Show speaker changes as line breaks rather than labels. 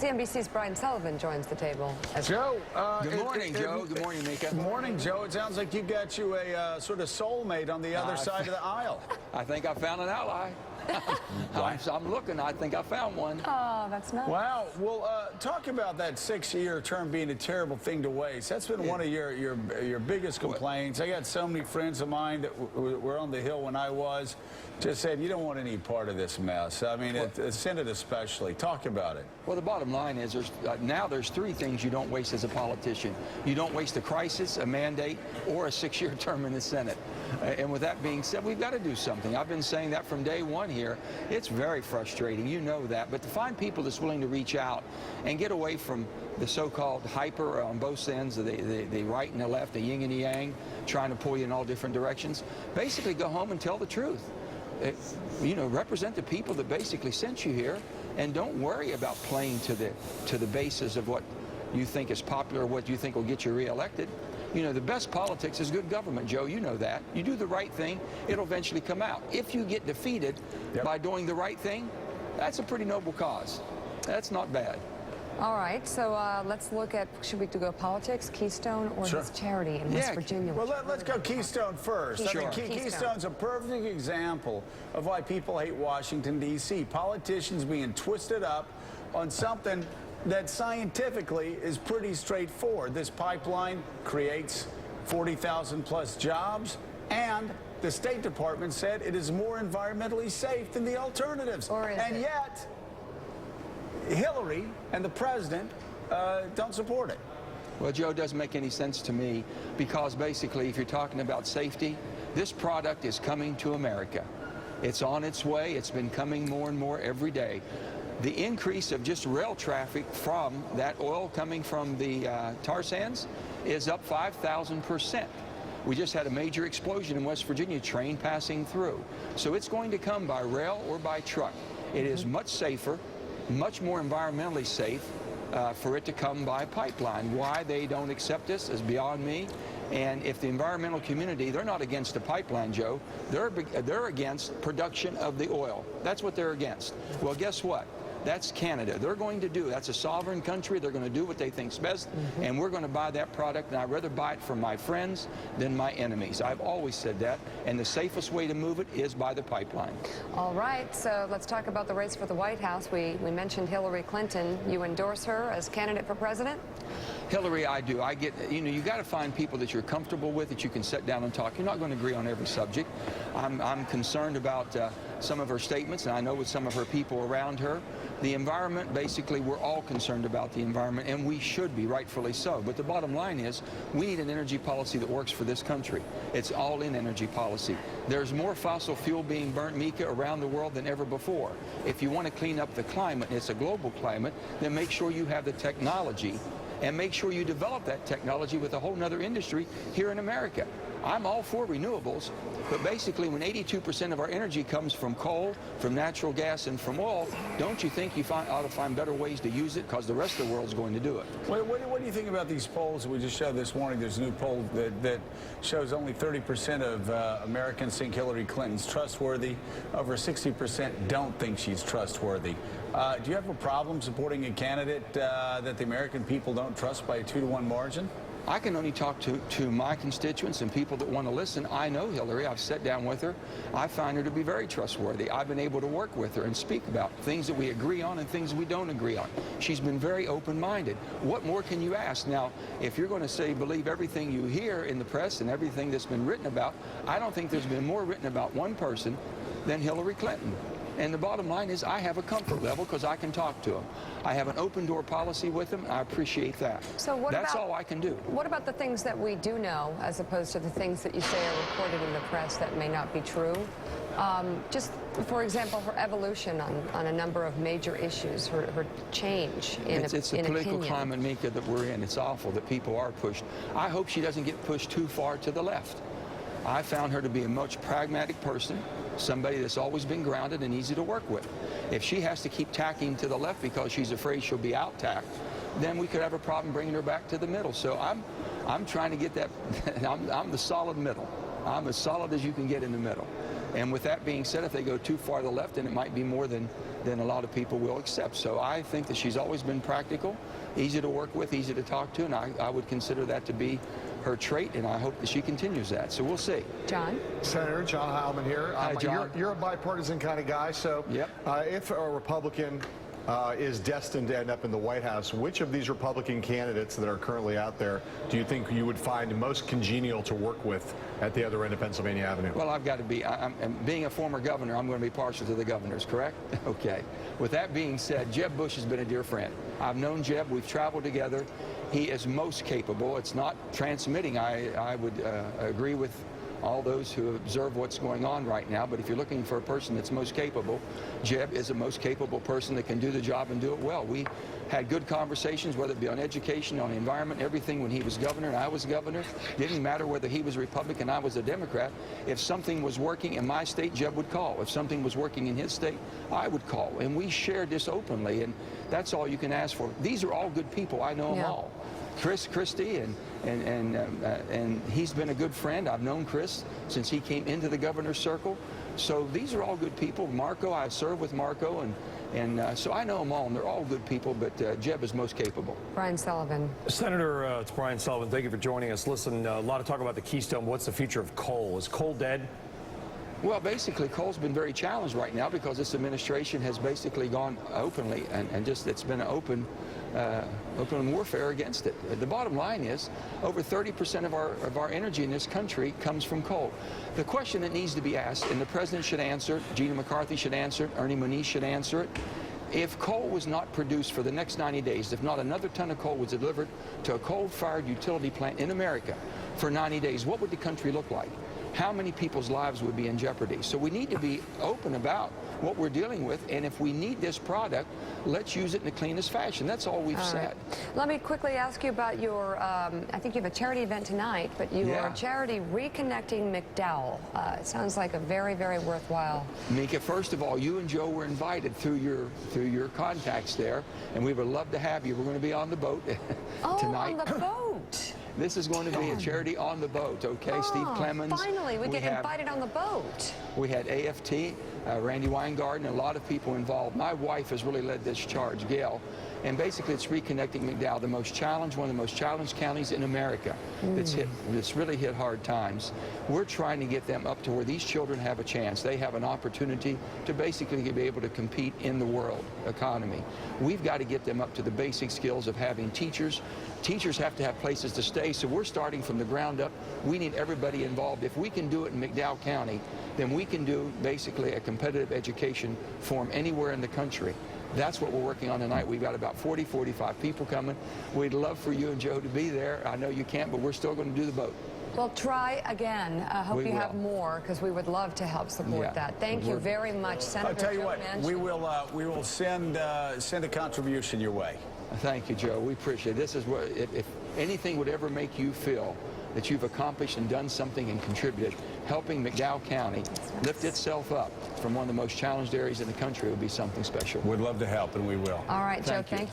CNBC's Brian Sullivan joins the table.
Joe.
Good morning, Joe. Good morning, Mika.
Good morning, Joe. It sounds like you got you a sort of soulmate on the other side of the aisle.
I think I found an ally. I'm looking. I think I found one.
Oh, that's nice.
Wow. Well, talk about that 6-year term being a terrible thing to waste. That's been one of your biggest complaints. I got so many friends of mine that were on the Hill when I was, just said, you don't want any part of this mess. I mean, the Senate especially. Talk about it.
Well, the bottom line is now there's 3 things you don't waste as a politician. You don't waste a crisis, a mandate, or a 6-year term in the Senate. And with that being said, we've got to do something. I've been saying that from day one here. It's very frustrating. You know that. But to find people that's willing to reach out and get away from the so-called hyper on both ends, the right and the left, the yin and the yang, trying to pull you in all different directions, basically go home and tell the truth. You know, represent the people that basically sent you here, and don't worry about playing to the basis of what you think is popular, what you think will get you reelected. You know, the best politics is good government, Joe. You know that. You do the right thing, it'll eventually come out. If you get defeated by doing the right thing, that's a pretty noble cause. That's not bad.
All right, so let's look at, should we go politics, Keystone, or his charity in West Virginia?
Well, let's go Keystone first.
Sure.
I mean, Keystone's a perfect example of why people hate Washington, D.C. Politicians being twisted up on something that scientifically is pretty straightforward. This pipeline creates 40,000 plus jobs, and the State Department said it is more environmentally safe than the alternatives.
And
yet, Hillary and the president don't support it.
Well, Joe, it doesn't make any sense to me, because basically, if you're talking about safety, this product is coming to America. It's on its way. It's been coming more and more every day. The increase of just rail traffic from that oil coming from the tar sands is up 5,000%. We just had a major explosion in West Virginia, train passing through. So it's going to come by rail or by truck. It is much safer, much more environmentally safe for it to come by pipeline. Why they don't accept this is beyond me. And if the environmental community, they're not against the pipeline, Joe. They're against production of the oil. That's what they're against. Well, guess what? That's Canada. They're going to do, that's a sovereign country. They're going to do what they think's best, and we're going to buy that product, and I'd rather buy it from my friends than my enemies. I've always said that, and the safest way to move it is by the pipeline.
All right, so let's talk about the race for the White House. We mentioned Hillary Clinton. You endorse her as candidate for president?
Hillary, I do. I get, you know, you got to find people that you're comfortable with, that you can sit down and talk. You're not going to agree on every subject. I'm concerned about some of her statements, and I know with some of her people around her. The environment, basically, we're all concerned about the environment, and we should be, rightfully so. But the bottom line is, we need an energy policy that works for this country. It's all-in energy policy. There's more fossil fuel being burnt, Mika, around the world than ever before. If you want to clean up the climate, and it's a global climate, then make sure you have the technology, and make sure you develop that technology with a whole nother industry here in America. I'm all for renewables, but basically when 82% of our energy comes from coal, from natural gas, and from oil, don't you think you ought to find better ways to use it, because the rest of the world's going to do it?
What do you think about these polls that we just showed this morning? There's a new poll that shows only 30% of Americans think Hillary Clinton's trustworthy. Over 60% don't think she's trustworthy. Do you have a problem supporting a candidate that the American people don't trust by a 2-to-1 margin?
I can only talk to my constituents and people that want to listen. I know Hillary. I've sat down with her. I find her to be very trustworthy. I've been able to work with her and speak about things that we agree on and things we don't agree on. She's been very open-minded. What more can you ask? Now, if you're going to say believe everything you hear in the press and everything that's been written about, I don't think there's been more written about one person than Hillary Clinton. And the bottom line is, I have a comfort level because I can talk to them. I have an open door policy with them. I appreciate that.
So
that's all I can do.
What about the things that we do know, as opposed to the things that you say are reported in the press that may not be true? Just, for example, her evolution on a number of major issues, her change in
It's the political climate, Mika, that we're in. It's awful that people are pushed. I hope she doesn't get pushed too far to the left. I found her to be a much pragmatic person, somebody that's always been grounded and easy to work with. If she has to keep tacking to the left because she's afraid she'll be out-tacked, then we could have a problem bringing her back to the middle. So I'm trying to get that. I'm the solid middle. I'm as solid as you can get in the middle. And with that being said, if they go too far to the left, then it might be more than than a lot of people will accept. So I think that she's always been practical, easy to work with, easy to talk to, and I would consider that to be her trait, and I hope that she continues that. So we'll see.
John?
Senator John Heilman here.
Hi, John.
You're a bipartisan kind of guy, so
Yep.
If a Republican is destined to end up in the White House, which of these Republican candidates that are currently out there do you think you would find most congenial to work with at the other end of Pennsylvania Avenue?
Well, I've got to be, being a former governor, I'm going to be partial to the governors, correct? Okay. With that being said, Jeb Bush has been a dear friend. I've known Jeb. We've traveled together. He is most capable. It's not transmitting. I would agree with all those who observe what's going on right now, but if you're looking for a person that's most capable, Jeb is the most capable person that can do the job and do it well. We had good conversations, whether it be on education, on the environment, everything when he was governor and I was governor. Didn't matter whether he was Republican, I was a Democrat. If something was working in my state, Jeb would call. If something was working in his state, I would call. And we shared this openly, and that's all you can ask for. These are all good people. I know them all. Chris Christie, and he's been a good friend. I've known Chris since he came into the governor's circle. So these are all good people. Marco, I serve with Marco, and so I know them all, and they're all good people, but Jeb is most capable.
Brian Sullivan.
Senator, it's Brian Sullivan. Thank you for joining us. Listen, a lot of talk about the Keystone. What's the future of coal? Is coal dead?
Well, basically, coal's been very challenged right now because this administration has basically gone openly and just it's been an open warfare against it. The bottom line is over 30% of our energy in this country comes from coal. The question that needs to be asked, and the president should answer, Gina McCarthy should answer it, Ernie Moniz should answer it, if coal was not produced for the next 90 days, if not another ton of coal was delivered to a coal-fired utility plant in America for 90 days, what would the country look like? How many people's lives would be in jeopardy? So we need to be open about what we're dealing with, and if we need this product, let's use it in the cleanest fashion. That's all we've said.
Let me quickly ask you about your, I think you have a charity event tonight, but your charity Reconnecting McDowell. It sounds like a very, very worthwhile.
Mika, first of all, you and Joe were invited through your contacts there, and we would love to have you. We're going to be on the boat tonight.
On the boat.
This is going to be a charity on the boat, okay? Steve Clemens.
Finally, we get invited on the boat.
We had AFT, Randy Weingarten, a lot of people involved. My wife has really led this charge, Gail. And basically, it's Reconnecting McDowell, the most challenged, one of the most challenged counties in America that's really hit hard times. We're trying to get them up to where these children have a chance. They have an opportunity to basically be able to compete in the world economy. We've got to get them up to the basic skills of having teachers. Teachers have to have places to stay, so we're starting from the ground up. We need everybody involved. If we can do it in McDowell County, then we can do basically a competitive education forum anywhere in the country. That's what we're working on tonight. We've got about 40, 45 people coming. We'd love for you and Joe to be there. I know you can't, but we're still going to do the boat.
Well, try again. Hope you have more, because we would love to help support that. Thank you very much, Senator.
I'll tell you
Joe
what,
Manchin.
we will send a contribution your way.
Thank you, Joe. We appreciate it. This is what, if anything would ever make you feel that you've accomplished and done something and contributed, helping McDowell County lift itself up from one of the most challenged areas in the country would be something special.
We'd love to help, and we will.
All right, Joe, thank you.